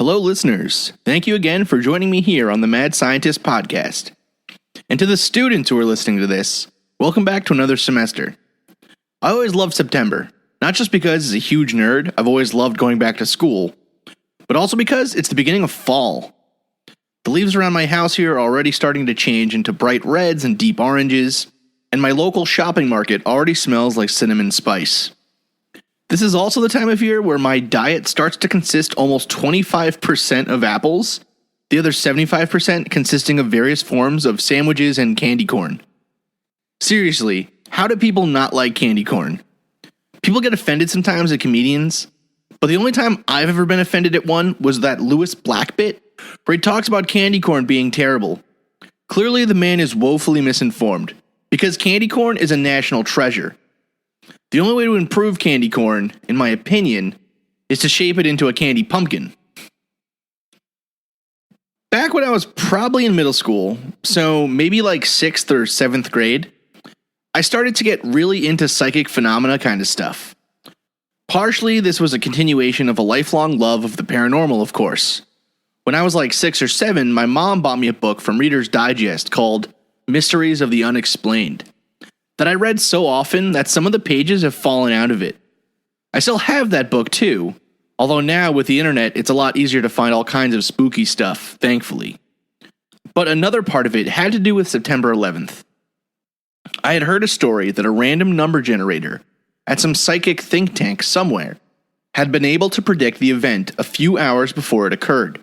Hello, listeners. Thank you again for joining me here on the Mad Scientist podcast. And to the students who are listening to this, welcome back to another semester. I always loved September, not just because as a huge nerd, I've always loved going back to school, but also because it's the beginning of fall. The leaves around my house here are already starting to change into bright reds and deep oranges, and my local shopping market already smells like cinnamon spice. This is also the time of year where my diet starts to consist almost 25% of apples, the other 75% consisting of various forms of sandwiches and candy corn. Seriously, how do people not like candy corn? People get offended sometimes at comedians, but the only time I've ever been offended at one was that Lewis Black bit, where he talks about candy corn being terrible. Clearly the man is woefully misinformed, because candy corn is a national treasure. The only way to improve candy corn, in my opinion, is to shape it into a candy pumpkin. Back when I was probably in middle school, so maybe like 6th or 7th grade, I started to get really into psychic phenomena kind of stuff. Partially, this was a continuation of a lifelong love of the paranormal, of course. When I was like 6 or 7, my mom bought me a book from Reader's Digest called Mysteries of the Unexplained, that I read so often that some of the pages have fallen out of it. I still have that book too, although now with the internet it's a lot easier to find all kinds of spooky stuff, thankfully. But another part of it had to do with September 11th. I had heard a story that a random number generator at some psychic think tank somewhere had been able to predict the event a few hours before it occurred.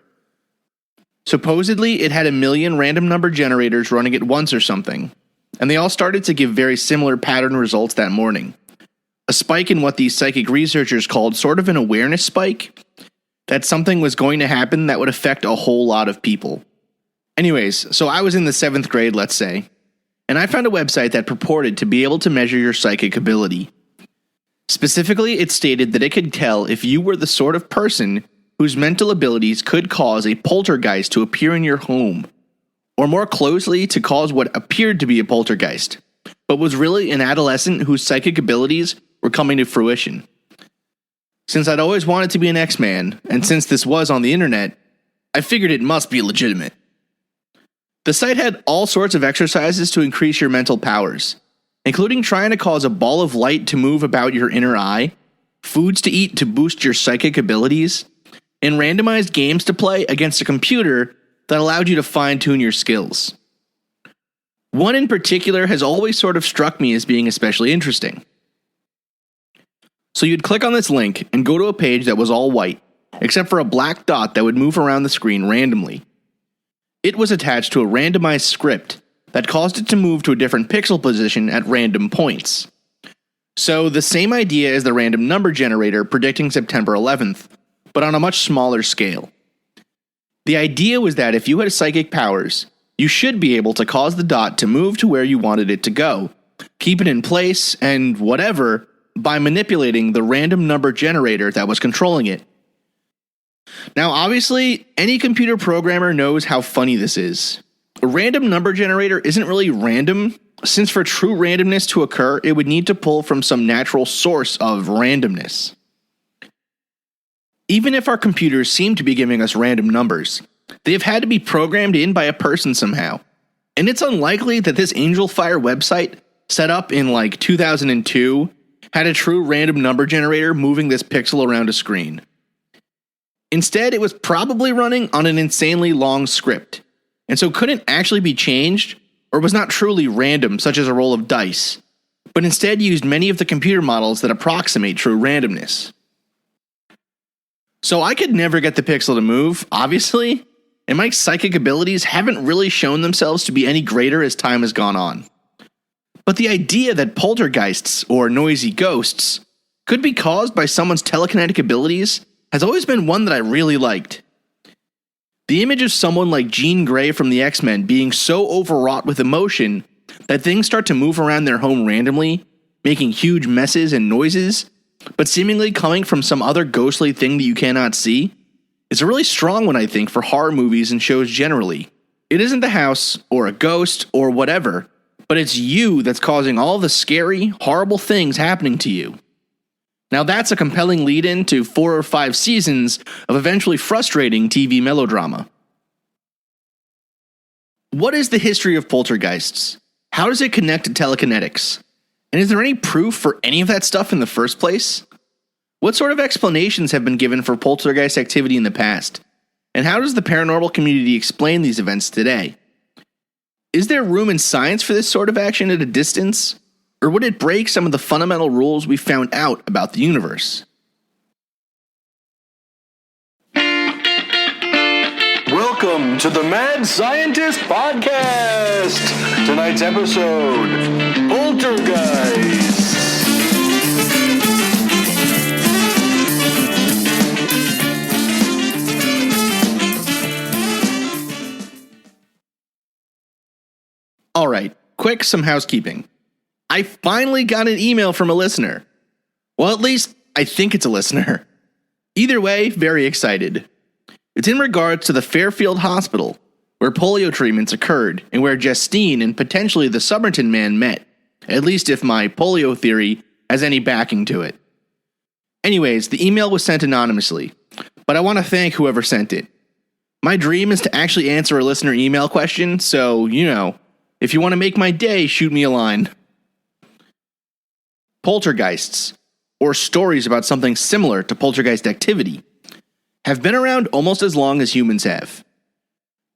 Supposedly it had 1 million random number generators running at once or something, and they all started to give very similar pattern results that morning. A spike in what these psychic researchers called sort of an awareness spike, that something was going to happen that would affect a whole lot of people. Anyways, so I was in the 7th grade, let's say, and I found a website that purported to be able to measure your psychic ability. Specifically, it stated that it could tell if you were the sort of person whose mental abilities could cause a poltergeist to appear in your home, or more closely, to cause what appeared to be a poltergeist, but was really an adolescent whose psychic abilities were coming to fruition. Since I'd always wanted to be an X-Man, and since this was on the internet, I figured it must be legitimate. The site had all sorts of exercises to increase your mental powers, including trying to cause a ball of light to move about your inner eye, foods to eat to boost your psychic abilities, and randomized games to play against a computer that allowed you to fine-tune your skills. One in particular has always sort of struck me as being especially interesting. So you'd click on this link and go to a page that was all white, except for a black dot that would move around the screen randomly. It was attached to a randomized script that caused it to move to a different pixel position at random points. So the same idea as the random number generator predicting September 11th, but on a much smaller scale. The idea was that if you had psychic powers, you should be able to cause the dot to move to where you wanted it to go, keep it in place, and whatever, by manipulating the random number generator that was controlling it. Now, obviously, any computer programmer knows how funny this is. A random number generator isn't really random, since for true randomness to occur, it would need to pull from some natural source of randomness. Even if our computers seem to be giving us random numbers, they have had to be programmed in by a person somehow. And it's unlikely that this Angel Fire website, set up in like 2002, had a true random number generator moving this pixel around a screen. Instead, it was probably running on an insanely long script, and so couldn't actually be changed, or was not truly random, such as a roll of dice, but instead used many of the computer models that approximate true randomness. So I could never get the pixel to move, obviously, and my psychic abilities haven't really shown themselves to be any greater as time has gone on. But the idea that poltergeists, or noisy ghosts, could be caused by someone's telekinetic abilities has always been one that I really liked. The image of someone like Jean Grey from the X-Men being so overwrought with emotion that things start to move around their home randomly, making huge messes and noises, but seemingly coming from some other ghostly thing that you cannot see, is a really strong one, I think, for horror movies and shows generally. It isn't the house, or a ghost, or whatever, but it's you that's causing all the scary, horrible things happening to you. Now that's a compelling lead-in to 4 or 5 seasons of eventually frustrating TV melodrama. What is the history of poltergeists? How does it connect to telekinetics? And is there any proof for any of that stuff in the first place? What sort of explanations have been given for poltergeist activity in the past? And how does the paranormal community explain these events today? Is there room in science for this sort of action at a distance? Or would it break some of the fundamental rules we found out about the universe? Welcome to the Mad Scientist Podcast! Tonight's episode, Poltergeists! Alright, some housekeeping. I finally got an email from a listener. Well, at least I think it's a listener. Either way, very excited. It's in regards to the Fairfield Hospital, where polio treatments occurred and where Justine and potentially the Somerton man met, at least if my polio theory has any backing to it. Anyways, the email was sent anonymously, but I want to thank whoever sent it. My dream is to actually answer a listener email question, so, if you want to make my day, shoot me a line. Poltergeists, or stories about something similar to poltergeist activity, have been around almost as long as humans have.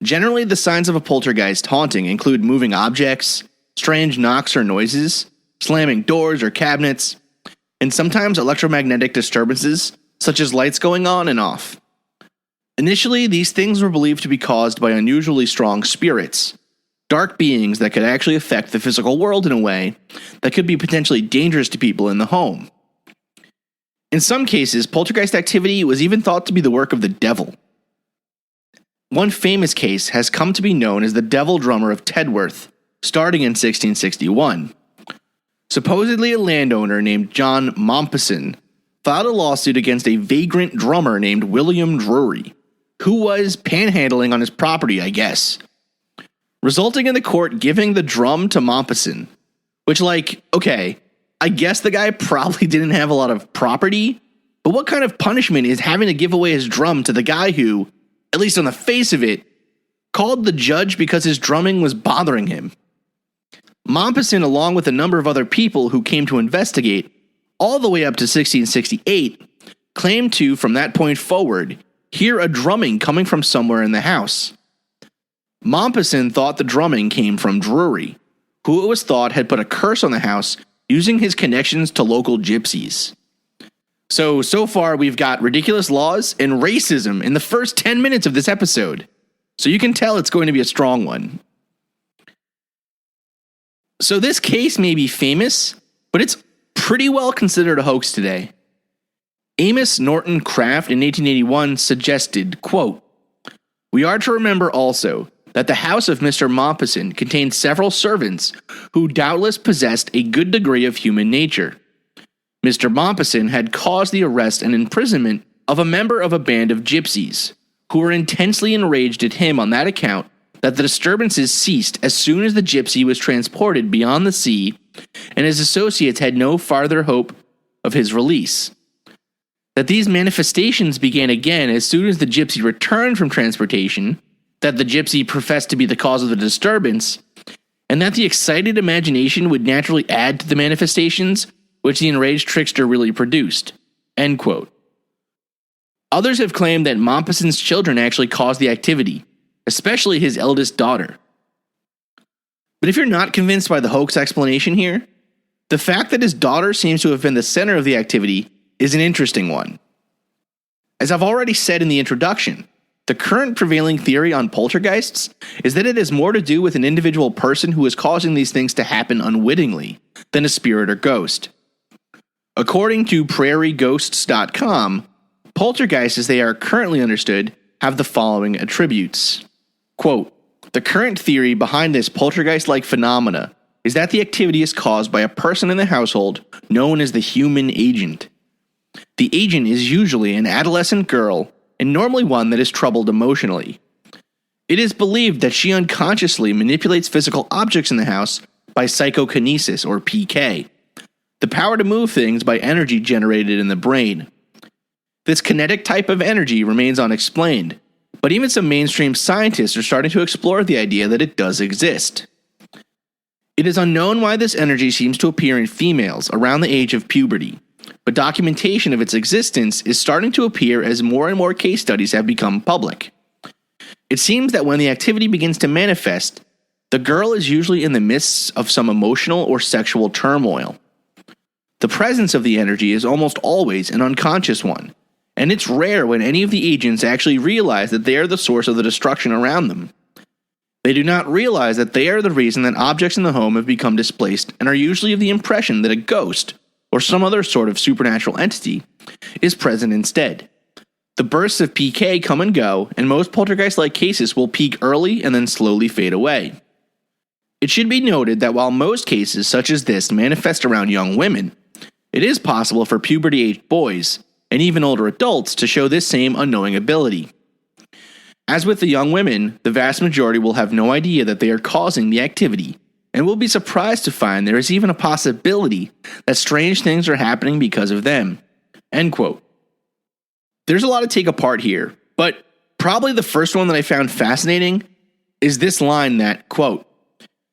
Generally, the signs of a poltergeist haunting include moving objects, strange knocks or noises, slamming doors or cabinets, and sometimes electromagnetic disturbances, such as lights going on and off. Initially, these things were believed to be caused by unusually strong spirits, dark beings that could actually affect the physical world in a way that could be potentially dangerous to people in the home. In some cases, poltergeist activity was even thought to be the work of the devil. One famous case has come to be known as the Devil Drummer of Tedworth, starting in 1661. Supposedly a landowner named John Mompesson filed a lawsuit against a vagrant drummer named William Drury, who was panhandling on his property, I guess, resulting in the court giving the drum to Mompesson, which, okay, I guess the guy probably didn't have a lot of property, but what kind of punishment is having to give away his drum to the guy who, at least on the face of it, called the judge because his drumming was bothering him? Mompesson, along with a number of other people who came to investigate, all the way up to 1668, claimed to, from that point forward, hear a drumming coming from somewhere in the house. Mompesson thought the drumming came from Drury, who it was thought had put a curse on the house using his connections to local gypsies. So far we've got ridiculous laws and racism in the first 10 minutes of this episode. So you can tell it's going to be a strong one. So this case may be famous, but it's pretty well considered a hoax today. Amos Norton Kraft in 1881 suggested, quote, "We are to remember also that the house of Mr. Mompesson contained several servants who doubtless possessed a good degree of human nature. Mr. Mompesson had caused the arrest and imprisonment of a member of a band of gypsies, who were intensely enraged at him on that account that the disturbances ceased as soon as the gypsy was transported beyond the sea, and his associates had no farther hope of his release. That these manifestations began again as soon as the gypsy returned from transportation, that the gypsy professed to be the cause of the disturbance, and that the excited imagination would naturally add to the manifestations which the enraged trickster really produced." End quote. Others have claimed that Mompesson's children actually caused the activity, especially his eldest daughter. But if you're not convinced by the hoax explanation here, the fact that his daughter seems to have been the center of the activity is an interesting one. As I've already said in the introduction, the current prevailing theory on poltergeists is that it has more to do with an individual person who is causing these things to happen unwittingly than a spirit or ghost. According to prairieghosts.com, poltergeists as they are currently understood have the following attributes. Quote, "The current theory behind this poltergeist-like phenomena is that the activity is caused by a person in the household known as the human agent. The agent is usually an adolescent girl and normally one that is troubled emotionally. It is believed that she unconsciously manipulates physical objects in the house by psychokinesis or PK, the power to move things by energy generated in the brain. This kinetic type of energy remains unexplained, but even some mainstream scientists are starting to explore the idea that it does exist. It is unknown why this energy seems to appear in females around the age of puberty, but documentation of its existence is starting to appear as more and more case studies have become public. It seems that when the activity begins to manifest, the girl is usually in the midst of some emotional or sexual turmoil. The presence of the energy is almost always an unconscious one, and it's rare when any of the agents actually realize that they are the source of the destruction around them. They do not realize that they are the reason that objects in the home have become displaced and are usually of the impression that a ghost, or some other sort of supernatural entity, is present instead. The bursts of PK come and go, and most poltergeist-like cases will peak early and then slowly fade away. It should be noted that while most cases such as this manifest around young women, it is possible for puberty-aged boys, and even older adults, to show this same unknowing ability. As with the young women, the vast majority will have no idea that they are causing the activity, and will be surprised to find there is even a possibility that strange things are happening because of them." End quote. There's a lot to take apart here, but probably the first one that I found fascinating is this line that, quote,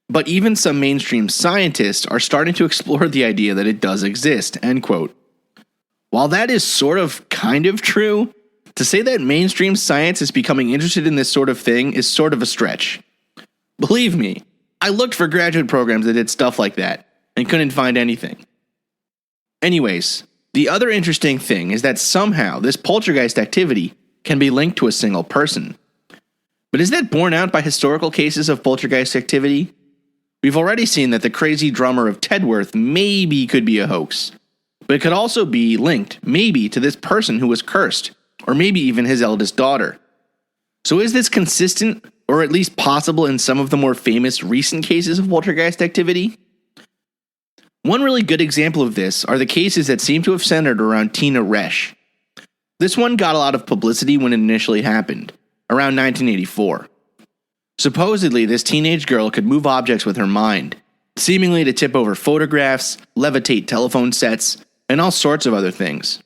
"But even some mainstream scientists are starting to explore the idea that it does exist," end quote. While that is sort of kind of true, to say that mainstream science is becoming interested in this sort of thing is sort of a stretch. Believe me, I looked for graduate programs that did stuff like that and couldn't find anything. Anyways, the other interesting thing is that somehow this poltergeist activity can be linked to a single person. But is that borne out by historical cases of poltergeist activity? We've already seen that the crazy drummer of Tedworth maybe could be a hoax, but it could also be linked, maybe, to this person who was cursed, or maybe even his eldest daughter. So is this consistent, or at least possible in some of the more famous recent cases of poltergeist activity? One really good example of this are the cases that seem to have centered around Tina Resch. This one got a lot of publicity when it initially happened, around 1984. Supposedly, this teenage girl could move objects with her mind, seemingly to tip over photographs, levitate telephone sets, and all sorts of other things.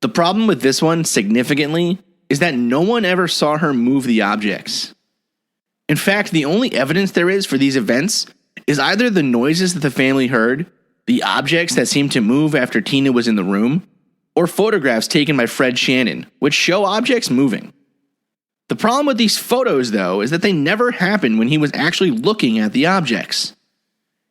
The problem with this one, significantly, is that no one ever saw her move the objects. In fact, the only evidence there is for these events is either the noises that the family heard, the objects that seemed to move after Tina was in the room, or photographs taken by Fred Shannon, which show objects moving. The problem with these photos, though, is that they never happened when he was actually looking at the objects.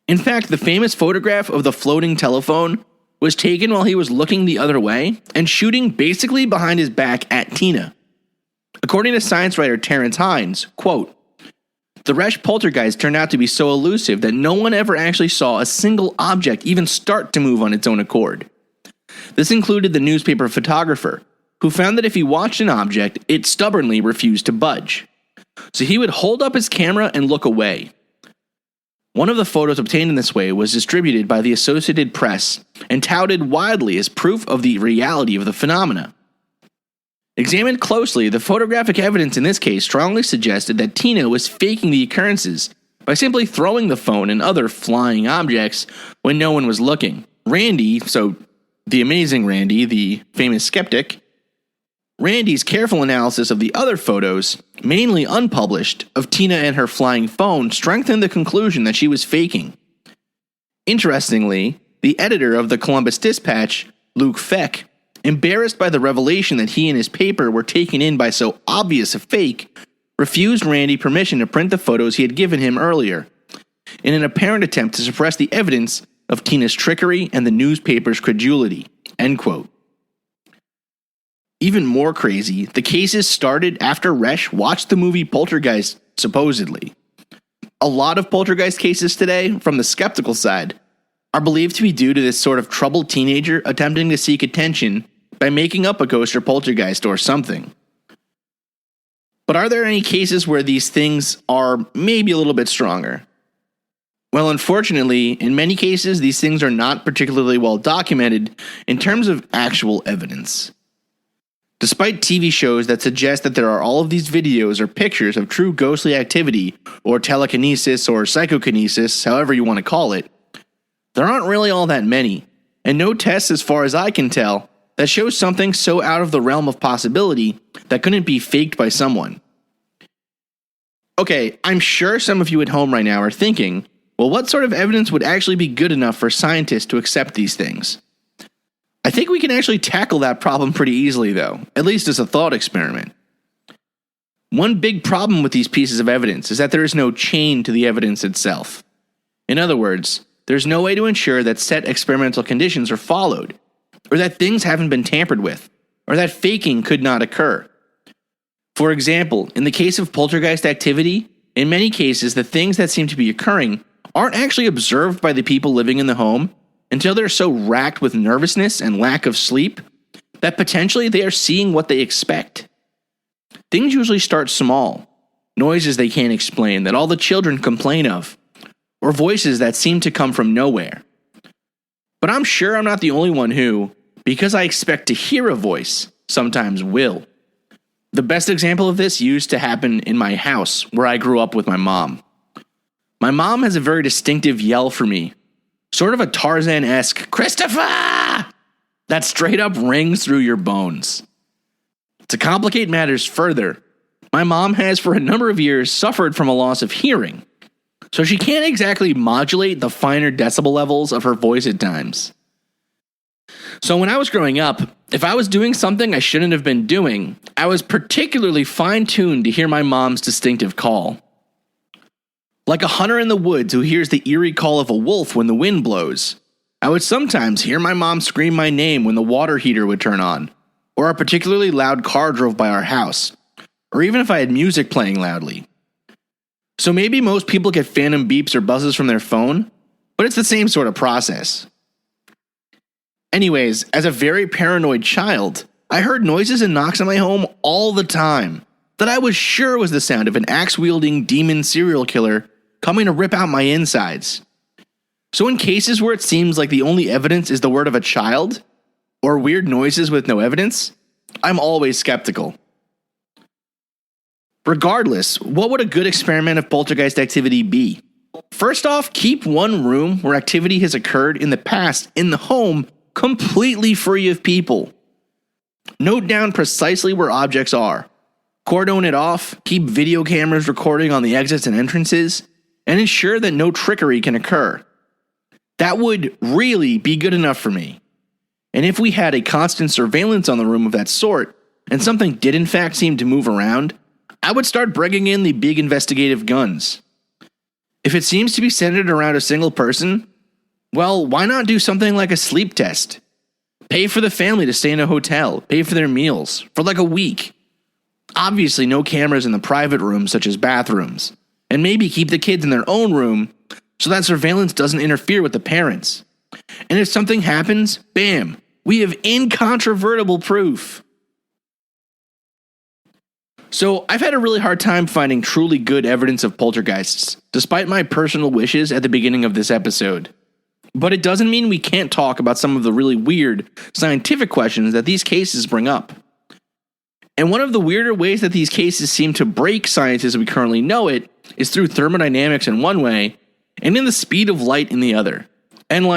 In fact, the famous photograph of the floating telephone was taken while he was looking the other way and shooting basically behind his back at Tina. According to science writer Terrence Hines, quote, "The Resch poltergeist turned out to be so elusive that no one ever actually saw a single object even start to move on its own accord. This included the newspaper photographer, who found that if he watched an object, it stubbornly refused to budge. So he would hold up his camera and look away. One of the photos obtained in this way was distributed by the Associated Press and touted widely as proof of the reality of the phenomena. Examined closely, the photographic evidence in this case strongly suggested that Tina was faking the occurrences by simply throwing the phone and other flying objects when no one was looking. Randy, so the amazing Randy, the famous skeptic, Randy's careful analysis of the other photos, mainly unpublished, of Tina and her flying phone strengthened the conclusion that she was faking. Interestingly, the editor of the Columbus Dispatch, Luke Feck, embarrassed by the revelation that he and his paper were taken in by so obvious a fake, refused Randy permission to print the photos he had given him earlier, in an apparent attempt to suppress the evidence of Tina's trickery and the newspaper's credulity." End quote. Even more crazy, the cases started after Resch watched the movie Poltergeist, supposedly. A lot of poltergeist cases today, from the skeptical side, are believed to be due to this sort of troubled teenager attempting to seek attention by making up a ghost or poltergeist or something. But are there any cases where these things are maybe a little bit stronger? Well, unfortunately, in many cases, these things are not particularly well documented in terms of actual evidence. Despite TV shows that suggest that there are all of these videos or pictures of true ghostly activity, or telekinesis, or psychokinesis, however you want to call it, There aren't really all that many, and no tests as far as I can tell that shows something so out of the realm of possibility that couldn't be faked by someone. Okay, I'm sure some of you at home right now are thinking, well, what sort of evidence would actually be good enough for scientists to accept these things? I think we can actually tackle that problem pretty easily, though, at least as a thought experiment. One big problem with these pieces of evidence is that there is no chain to the evidence itself. In other words, there's no way to ensure that set experimental conditions are followed, or that things haven't been tampered with, or that faking could not occur. For example, in the case of poltergeist activity, in many cases the things that seem to be occurring aren't actually observed by the people living in the home until they're so racked with nervousness and lack of sleep that potentially they are seeing what they expect. Things usually start small, noises they can't explain that all the children complain of, or voices that seem to come from nowhere. But I'm sure I'm not the only one who, because I expect to hear a voice, sometimes will. The best example of this used to happen in my house where I grew up with my mom. My mom has a very distinctive yell for me, sort of a Tarzan-esque "Christopher!" that straight up rings through your bones. To complicate matters further, my mom has for a number of years suffered from a loss of hearing, so she can't exactly modulate the finer decibel levels of her voice at times. So when I was growing up, if I was doing something I shouldn't have been doing, I was particularly fine-tuned to hear my mom's distinctive call. Like a hunter in the woods who hears the eerie call of a wolf when the wind blows, I would sometimes hear my mom scream my name when the water heater would turn on, or a particularly loud car drove by our house, or even if I had music playing loudly. So maybe most people get phantom beeps or buzzes from their phone, but it's the same sort of process. Anyways, as a very paranoid child, I heard noises and knocks in my home all the time that I was sure was the sound of an axe-wielding demon serial killer coming to rip out my insides. So in cases where it seems like the only evidence is the word of a child, or weird noises with no evidence, I'm always skeptical. Regardless, what would a good experiment of poltergeist activity be? First off, keep one room where activity has occurred in the past in the home completely free of people. Note down precisely where objects are. Cordon it off, keep video cameras recording on the exits and entrances, and ensure that no trickery can occur. That would really be good enough for me. And if we had a constant surveillance on the room of that sort, and something did in fact seem to move around, I would start bringing in the big investigative guns. If it seems to be centered around a single person, well, why not do something like a sleep test? Pay for the family to stay in a hotel, pay for their meals, for like a week. Obviously no cameras in the private rooms such as bathrooms, and maybe keep the kids in their own room so that surveillance doesn't interfere with the parents. And if something happens, bam, we have incontrovertible proof. So I've had a really hard time finding truly good evidence of poltergeists, despite my personal wishes at the beginning of this episode. But it doesn't mean we can't talk about some of the really weird scientific questions that these cases bring up. And one of the weirder ways that these cases seem to break science as we currently know it is through thermodynamics in one way, and in the speed of light in the other. And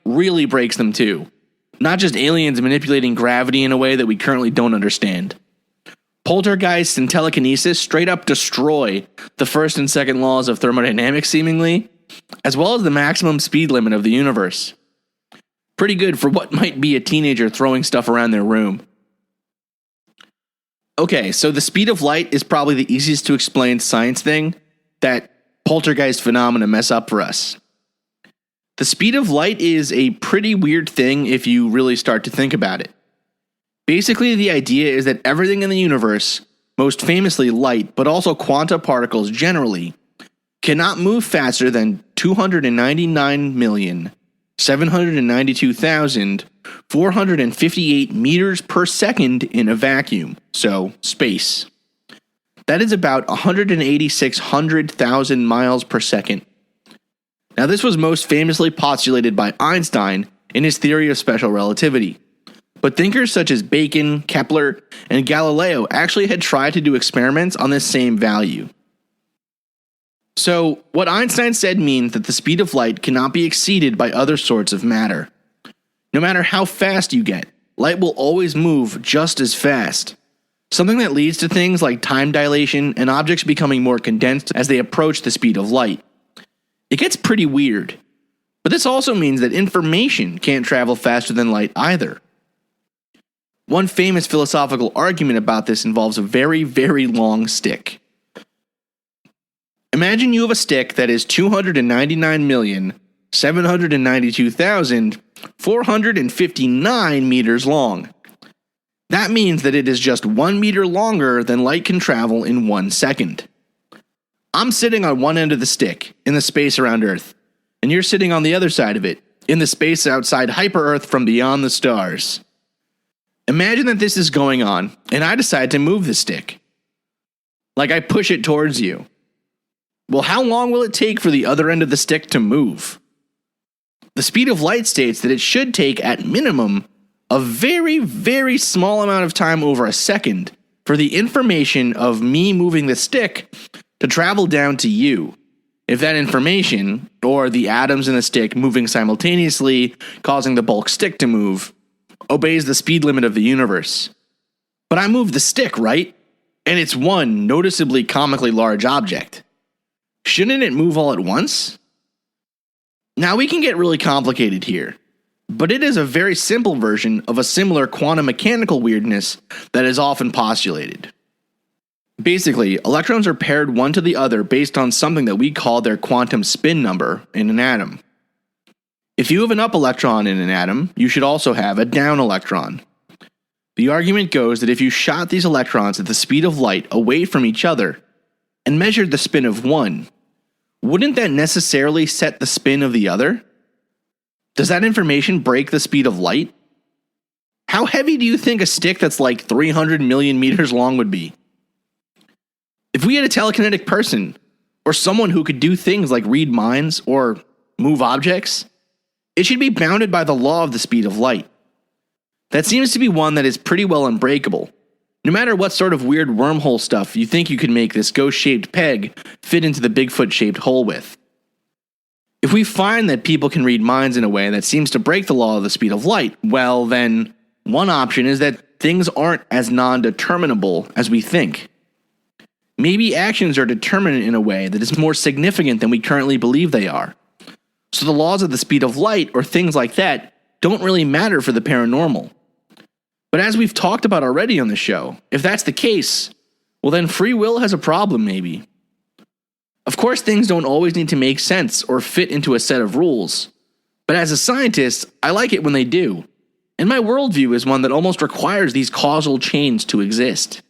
really breaks them too. Not just aliens manipulating gravity in a way that we currently don't understand. Poltergeists and telekinesis straight up destroy the first and second laws of thermodynamics seemingly, as well as the maximum speed limit of the universe. Pretty good for what might be a teenager throwing stuff around their room. Okay, so the speed of light is probably the easiest to explain science thing that poltergeist phenomena mess up for us. The speed of light is a pretty weird thing if you really start to think about it. Basically, the idea is that everything in the universe, most famously light, but also quanta particles generally, cannot move faster than 299,792,458 meters per second in a vacuum, so space. That is about 186,000 miles per second. Now, this was most famously postulated by Einstein in his theory of special relativity. But thinkers such as Bacon, Kepler, and Galileo actually had tried to do experiments on this same value. So, what Einstein said means that the speed of light cannot be exceeded by other sorts of matter. No matter how fast you get, light will always move just as fast. Something that leads to things like time dilation and objects becoming more condensed as they approach the speed of light. It gets pretty weird. But this also means that information can't travel faster than light either. One famous philosophical argument about this involves a very, very long stick. Imagine you have a stick that is 299,792,459 meters long. That means that it is just 1 meter longer than light can travel in 1 second. I'm sitting on one end of the stick, in the space around Earth, and you're sitting on the other side of it, in the space outside Hyper-Earth from beyond the stars. Imagine that this is going on, and I decide to move the stick. Like I push it towards you. Well, how long will it take for the other end of the stick to move? The speed of light states that it should take, at minimum, a very, very small amount of time over a second for the information of me moving the stick to travel down to you. If that information, or the atoms in the stick moving simultaneously, causing the bulk stick to move, obeys the speed limit of the universe. But I moved the stick, right? And it's one noticeably comically large object. Shouldn't it move all at once? Now we can get really complicated here, but it is a very simple version of a similar quantum mechanical weirdness that is often postulated. Basically, electrons are paired one to the other based on something that we call their quantum spin number in an atom. If you have an up electron in an atom, you should also have a down electron. The argument goes that if you shot these electrons at the speed of light away from each other and measured the spin of one, wouldn't that necessarily set the spin of the other? Does that information break the speed of light? How heavy do you think a stick that's like 300 million meters long would be? If we had a telekinetic person, or someone who could do things like read minds or move objects, it should be bounded by the law of the speed of light. That seems to be one that is pretty well unbreakable. No matter what sort of weird wormhole stuff you think you could make this ghost-shaped peg fit into the Bigfoot-shaped hole with. If we find that people can read minds in a way that seems to break the law of the speed of light, well then, one option is that things aren't as non-determinable as we think. Maybe actions are determined in a way that is more significant than we currently believe they are. So the laws of the speed of light or things like that don't really matter for the paranormal. But as we've talked about already on the show, if that's the case, well then free will has a problem maybe. Of course things don't always need to make sense or fit into a set of rules, but as a scientist, I like it when they do, and my worldview is one that almost requires these causal chains to exist.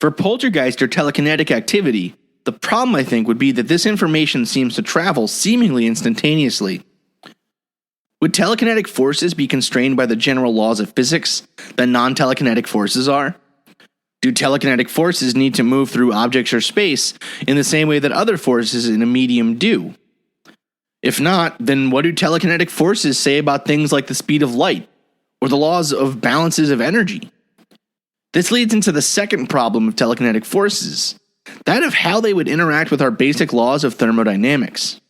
For poltergeist or telekinetic activity, the problem I think would be that this information seems to travel seemingly instantaneously. Would telekinetic forces be constrained by the general laws of physics that non-telekinetic forces are? Do telekinetic forces need to move through objects or space in the same way that other forces in a medium do? If not, then what do telekinetic forces say about things like the speed of light, or the laws of balances of energy? This leads into the second problem of telekinetic forces, that of how they would interact with our basic laws of thermodynamics.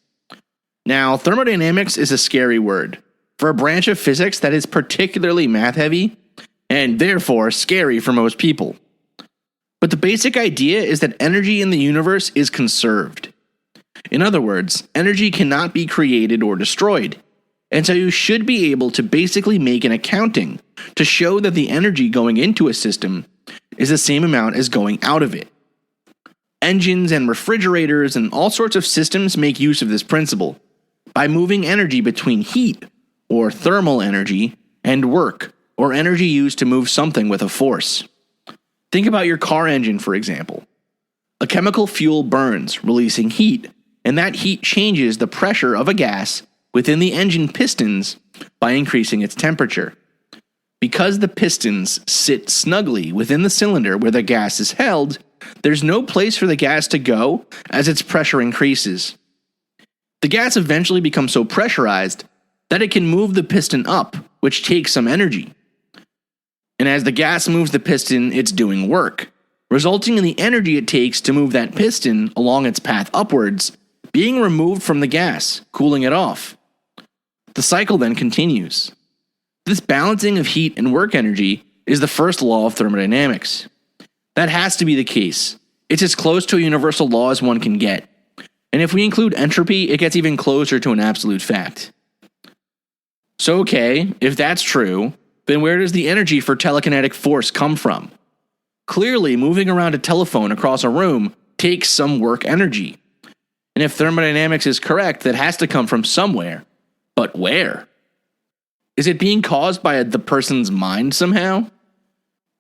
Now, thermodynamics is a scary word for a branch of physics that is particularly math-heavy, and therefore scary for most people. But the basic idea is that energy in the universe is conserved. In other words, energy cannot be created or destroyed, and so you should be able to basically make an accounting to show that the energy going into a system is the same amount as going out of it. Engines and refrigerators and all sorts of systems make use of this principle by moving energy between heat, or thermal energy, and work, or energy used to move something with a force. Think about your car engine, for example. A chemical fuel burns, releasing heat, and that heat changes the pressure of a gas within the engine pistons by increasing its temperature. Because the pistons sit snugly within the cylinder where the gas is held, there's no place for the gas to go as its pressure increases. The gas eventually becomes so pressurized that it can move the piston up, which takes some energy. And as the gas moves the piston, it's doing work. resulting in the energy it takes to move that piston along its path upwards being removed from the gas, cooling it off. The cycle then continues. This balancing of heat and work energy is the first law of thermodynamics. That has to be the case. It's as close to a universal law as one can get. And if we include entropy, it gets even closer to an absolute fact. So okay, if that's true, then where does the energy for telekinetic force come from? Clearly, moving around a telephone across a room takes some work energy. And if thermodynamics is correct, that has to come from somewhere. But where? Is it being caused by the person's mind somehow?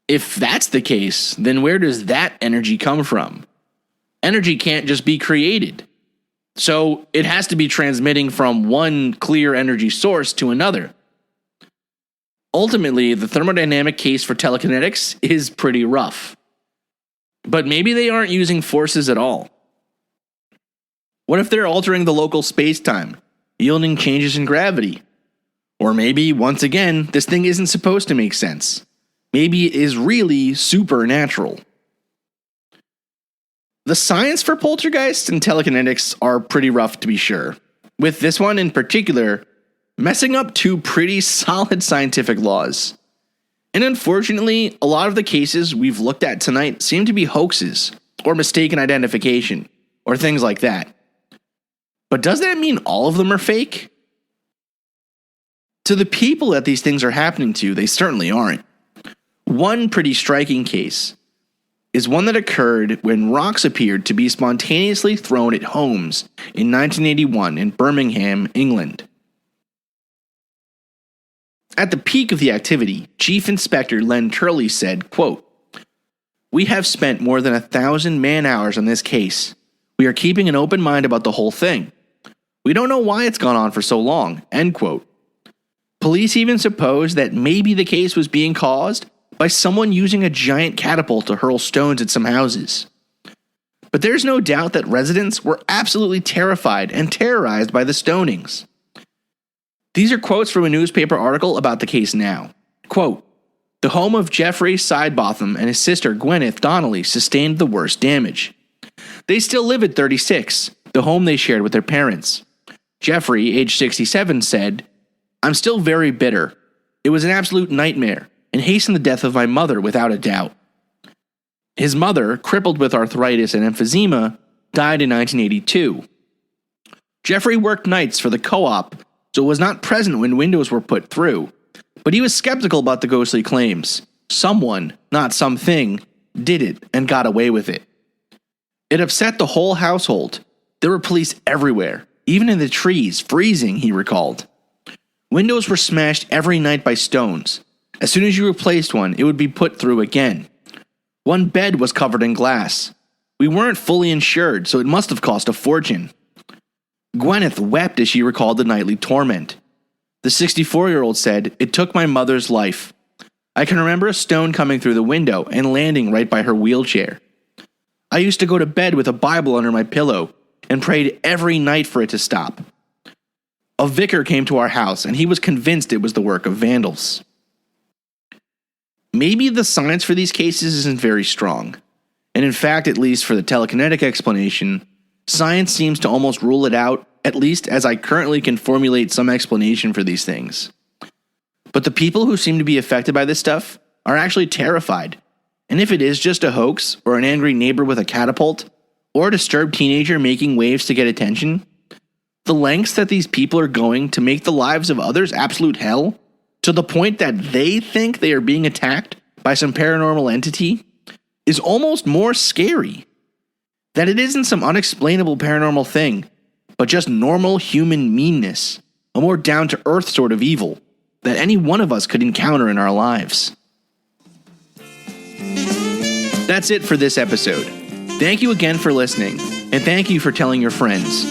If that's the case, then where does that energy come from? Energy can't just be created. So it has to be transmitting from one clear energy source to another. Ultimately, the thermodynamic case for telekinetics is pretty rough. But maybe they aren't using forces at all. What if they're altering the local space-time, yielding changes in gravity? Or maybe, once again, this thing isn't supposed to make sense. Maybe it is really supernatural. The science for poltergeists and telekinetics are pretty rough to be sure, with this one in particular messing up two pretty solid scientific laws. And unfortunately, a lot of the cases we've looked at tonight seem to be hoaxes, or mistaken identification, or things like that. But does that mean all of them are fake? To the people that these things are happening to, they certainly aren't. One pretty striking case is one that occurred when rocks appeared to be spontaneously thrown at homes in 1981 in Birmingham, England. At the peak of the activity, Chief Inspector Len Turley said, quote, "We have spent more than 1,000 man-hours on this case. We are keeping an open mind about the whole thing. We don't know why it's gone on for so long," end quote. Police even supposed that maybe the case was being caused by someone using a giant catapult to hurl stones at some houses. But there's no doubt that residents were absolutely terrified and terrorized by the stonings. These are quotes from a newspaper article about the case now. Quote, "The home of Jeffrey Sidebotham and his sister Gwyneth Donnelly sustained the worst damage. They still live at 36, the home they shared with their parents. Jeffrey, age 67, said, 'I'm still very bitter. It was an absolute nightmare and hastened the death of my mother without a doubt.' His mother, crippled with arthritis and emphysema, died in 1982. Jeffrey worked nights for the co-op, so was not present when windows were put through, but he was skeptical about the ghostly claims. Someone, not something, did it and got away with it. It upset the whole household. There were police everywhere, even in the trees, freezing," he recalled. "Windows were smashed every night by stones. As soon as you replaced one, it would be put through again. One bed was covered in glass. We weren't fully insured, so it must have cost a fortune." Gwyneth wept as she recalled the nightly torment. The 64-year-old said, "It took my mother's life. I can remember a stone coming through the window and landing right by her wheelchair. I used to go to bed with a Bible under my pillow and prayed every night for it to stop. A vicar came to our house and he was convinced it was the work of vandals." Maybe the science for these cases isn't very strong. And in fact, at least for the telekinetic explanation, science seems to almost rule it out, at least as I currently can formulate some explanation for these things. But the people who seem to be affected by this stuff are actually terrified. And if it is just a hoax, or an angry neighbor with a catapult, or a disturbed teenager making waves to get attention, the lengths that these people are going to make the lives of others absolute hell, to the point that they think they are being attacked by some paranormal entity, is almost more scary. That it isn't some unexplainable paranormal thing, but just normal human meanness, a more down-to-earth sort of evil that any one of us could encounter in our lives. That's it for this episode. Thank you again for listening, and thank you for telling your friends.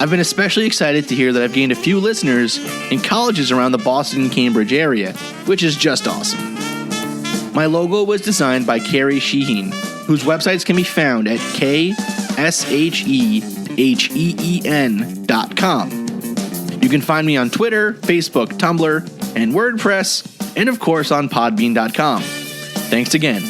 I've been especially excited to hear that I've gained a few listeners in colleges around the Boston and Cambridge area, which is just awesome. My logo was designed by Carrie Sheehan, whose websites can be found at ksheheen.com. You can find me on Twitter, Facebook, Tumblr, and WordPress, and of course on podbean.com. Thanks again.